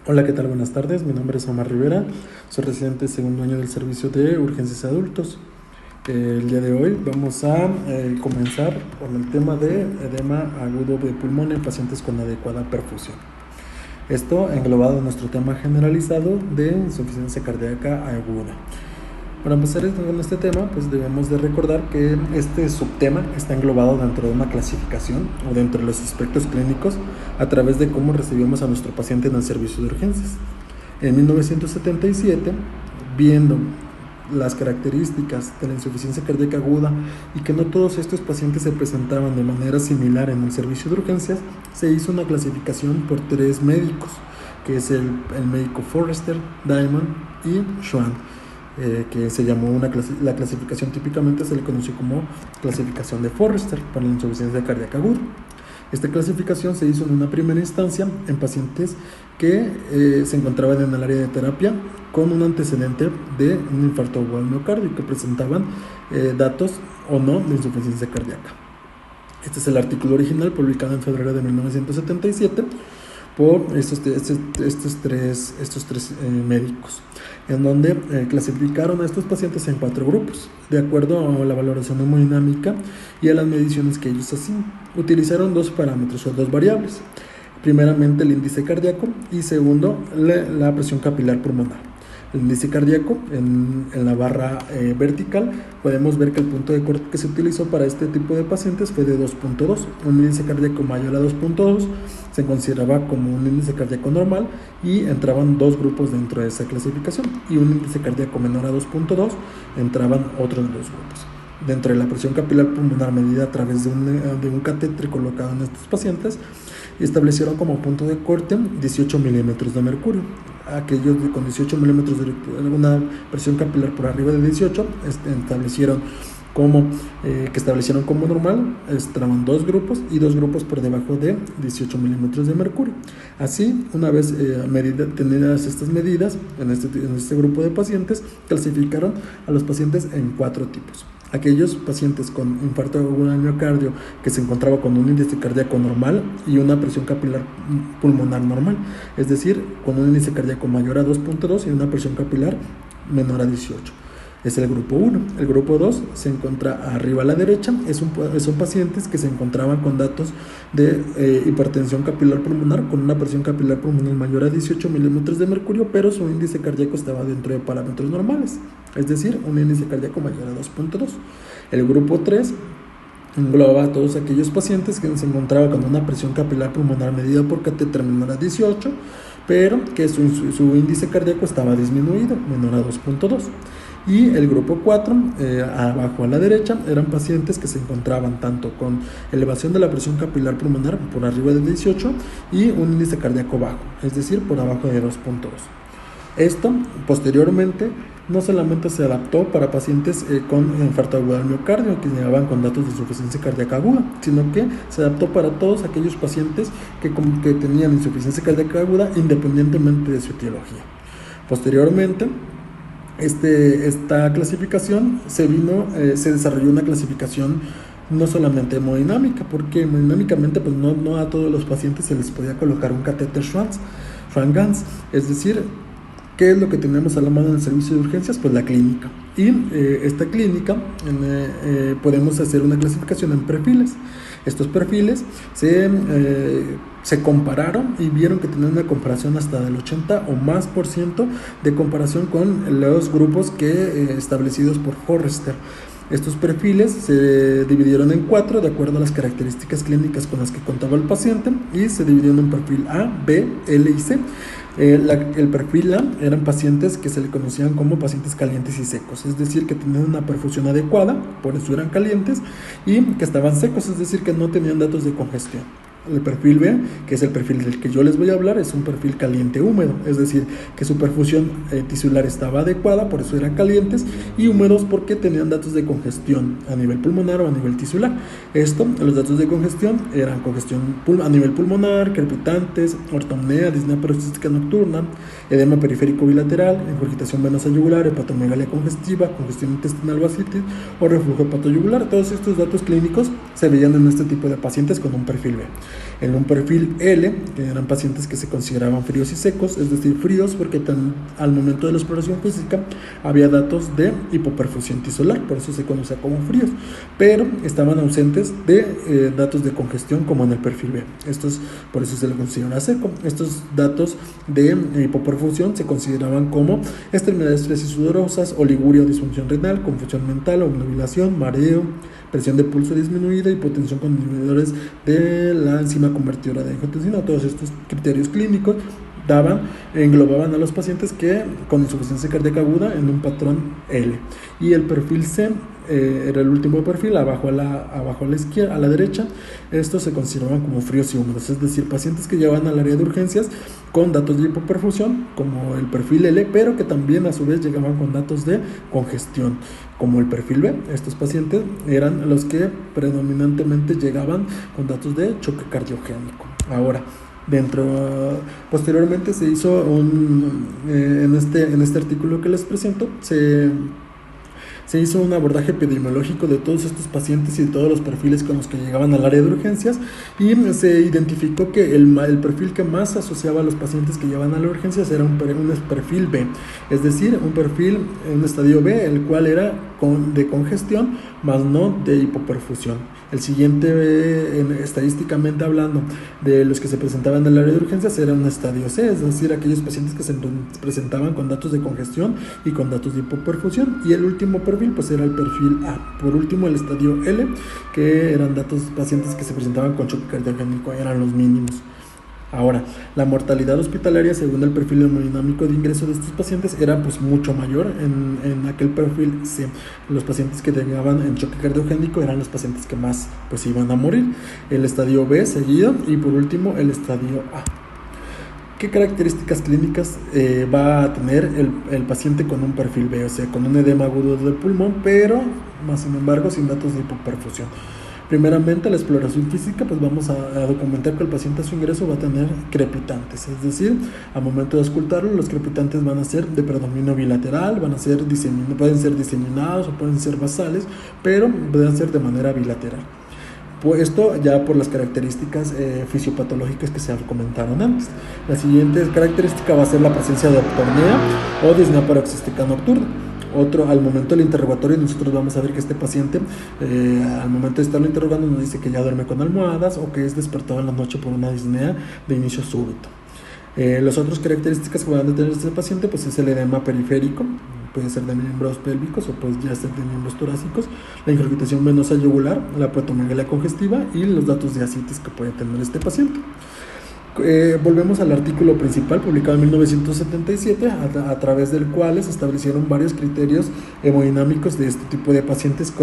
Hola, ¿qué tal? Buenas tardes. Mi nombre es Omar Rivera. Soy residente de segundo año del servicio de urgencias adultos. El día de hoy vamos a comenzar con el tema de edema agudo de pulmón en pacientes con adecuada perfusión. Esto englobado en nuestro tema generalizado de insuficiencia cardíaca aguda. Para empezar con este tema, pues debemos de recordar que este subtema está englobado dentro de una clasificación o dentro de los aspectos clínicos a través de cómo recibimos a nuestro paciente en el servicio de urgencias. En 1977, viendo las características de la insuficiencia cardíaca aguda y que no todos estos pacientes se presentaban de manera similar en el servicio de urgencias, se hizo una clasificación por 3 médicos, que es el médico Forrester, Diamond y Schwann. Que se llamó la clasificación, típicamente se le conoció como clasificación de Forrester para la insuficiencia cardíaca aguda. Esta clasificación se hizo en una primera instancia en pacientes que se encontraban en el área de terapia con un antecedente de un infarto agudo al miocardio, que presentaban datos o no de insuficiencia cardíaca. Este es el artículo original publicado en febrero de 1977 por estos tres médicos, en donde clasificaron a estos pacientes en 4 grupos, de acuerdo a la valoración hemodinámica y a las mediciones que ellos hacían. Utilizaron 2 parámetros o 2 variables, primeramente el índice cardíaco y segundo la presión capilar pulmonar. El índice cardíaco, en la barra vertical, podemos ver que el punto de corte que se utilizó para este tipo de pacientes fue de 2.2. Un índice cardíaco mayor a 2.2 se consideraba como un índice cardíaco normal y entraban 2 grupos dentro de esa clasificación, y un índice cardíaco menor a 2.2 entraban otros 2 grupos. Dentro de la presión capilar pulmonar medida a través de un catéter colocado en estos pacientes, establecieron como punto de corte 18 milímetros de mercurio. Aquellos con 18 milímetros de una presión capilar por arriba de 18 establecieron como normal. Estaban 2 grupos y 2 grupos por debajo de 18 milímetros de mercurio. Así, una vez tenidas estas medidas en este grupo de pacientes, clasificaron a los pacientes en 4 tipos. Aquellos pacientes con infarto agudo al miocardio que se encontraba con un índice cardíaco normal y una presión capilar pulmonar normal, es decir, con un índice cardíaco mayor a 2.2 y una presión capilar menor a 18. Es el grupo 1. El grupo 2 se encuentra arriba a la derecha. Son pacientes que se encontraban con datos de hipertensión capilar pulmonar con una presión capilar pulmonar mayor a 18 milímetros de mercurio, pero su índice cardíaco estaba dentro de parámetros normales, es decir, un índice cardíaco mayor a 2.2. El grupo 3 engloba a todos aquellos pacientes que se encontraban con una presión capilar pulmonar medida por catéter menor a 18, pero que su índice cardíaco estaba disminuido, menor a 2.2. Y el grupo 4, abajo a la derecha, eran pacientes que se encontraban tanto con elevación de la presión capilar pulmonar por arriba de 18 y un índice cardíaco bajo, es decir, por abajo de 2.2. Esto, posteriormente, no solamente se adaptó para pacientes con infarto agudo al miocardio que llegaban con datos de insuficiencia cardíaca aguda, sino que se adaptó para todos aquellos pacientes que tenían insuficiencia cardíaca aguda independientemente de su etiología. Posteriormente, esta clasificación se desarrolló una clasificación no solamente hemodinámica, porque hemodinámicamente pues no a todos los pacientes se les podía colocar un catéter Schwann-Ganz, es decir, ¿qué es lo que tenemos a la mano en el servicio de urgencias? Pues la clínica. Y esta clínica podemos hacer una clasificación en perfiles. Estos perfiles se compararon y vieron que tenían una comparación hasta del 80 o más por ciento de comparación con los grupos establecidos por Forrester. Estos perfiles se dividieron en 4 de acuerdo a las características clínicas con las que contaba el paciente, y se dividieron en perfil A, B, L y C. El perfil A eran pacientes que se le conocían como pacientes calientes y secos, es decir, que tenían una perfusión adecuada, por eso eran calientes, y que estaban secos, es decir, que no tenían datos de congestión. El perfil B, que es el perfil del que yo les voy a hablar, es un perfil caliente húmedo, es decir, que su perfusión tisular estaba adecuada, por eso eran calientes, y húmedos porque tenían datos de congestión a nivel pulmonar o a nivel tisular. Los datos de congestión eran congestión a nivel pulmonar, crepitantes, ortopnea, disnea paroxística nocturna, edema periférico bilateral, ingurgitación venosa yugular, hepatomegalia congestiva, congestión intestinal vascular o reflujo hepatoyugular. Todos estos datos clínicos se veían en este tipo de pacientes con un perfil B. En un perfil L, que eran pacientes que se consideraban fríos y secos, es decir, fríos porque al momento de la exploración física había datos de hipoperfusión tisular, por eso se conocía como fríos, pero estaban ausentes de datos de congestión como en el perfil B. Por eso se le considera seco. Estos datos de hipoperfusión se consideraban como extremidades frías y sudorosas, oliguria o disfunción renal, confusión mental, obnubilación, mareo, presión de pulso disminuida, hipotensión con inhibidores de la enzima convertidora de angiotensina. Todos estos criterios clínicos englobaban a los pacientes que con insuficiencia cardíaca aguda en un patrón L. Y el perfil C era el último perfil, abajo a la izquierda, a la derecha. Estos se consideraban como fríos y húmedos, es decir, pacientes que llevaban al área de urgencias con datos de hipoperfusión, como el perfil L, pero que también a su vez llegaban con datos de congestión, como el perfil B. Estos pacientes eran los que predominantemente llegaban con datos de choque cardiogénico. Ahora, posteriormente se hizo en este artículo que les presento, se hizo un abordaje epidemiológico de todos estos pacientes y de todos los perfiles con los que llegaban al área de urgencias, y se identificó que el perfil que más asociaba a los pacientes que llegaban a las urgencias era un perfil B, es decir, un estadio B, el cual era de congestión, más no de hipoperfusión. El siguiente, estadísticamente hablando, de los que se presentaban en el área de urgencias era un estadio C, es decir, aquellos pacientes que se presentaban con datos de congestión y con datos de hipoperfusión. Y el último perfil pues era el perfil A. Por último, el estadio L, que eran pacientes que se presentaban con choque cardiogénico, eran los mínimos. Ahora, la mortalidad hospitalaria según el perfil hemodinámico de ingreso de estos pacientes era pues mucho mayor en aquel perfil C. Los pacientes que llegaban en choque cardiogénico eran los pacientes que más pues iban a morir. El estadio B seguido, y por último el estadio A. ¿Qué características clínicas va a tener el paciente con un perfil B? O sea, con un edema agudo del pulmón, pero más sin embargo sin datos de hipoperfusión. Primeramente, la exploración física, pues vamos a documentar que el paciente a su ingreso va a tener crepitantes, es decir, al momento de auscultarlo, los crepitantes van a ser de predominio bilateral, pueden ser diseminados o pueden ser basales, pero pueden ser de manera bilateral. Pues esto ya por las características fisiopatológicas que se comentaron antes. La siguiente característica va a ser la presencia de apnea o disnea paroxística nocturna. Al momento del interrogatorio, nosotros vamos a ver que este paciente, al momento de estarlo interrogando, nos dice que ya duerme con almohadas o que es despertado en la noche por una disnea de inicio súbito. Las otras características que van a tener este paciente pues es el edema periférico, puede ser de miembros pélvicos o pues ya ser de miembros torácicos, la ingurgitación venosa yugular, la protomegalia congestiva y los datos de ascitis que puede tener este paciente. Volvemos al artículo principal publicado en 1977, a través del cual se establecieron varios criterios hemodinámicos de este tipo de pacientes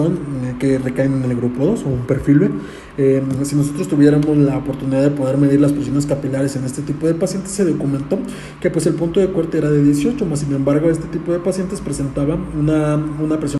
que recaen en el grupo 2 o un perfil B. Si nosotros tuviéramos la oportunidad de poder medir las presiones capilares en este tipo de pacientes, se documentó que pues el punto de corte era de 18, más sin embargo este tipo de pacientes presentaban una presión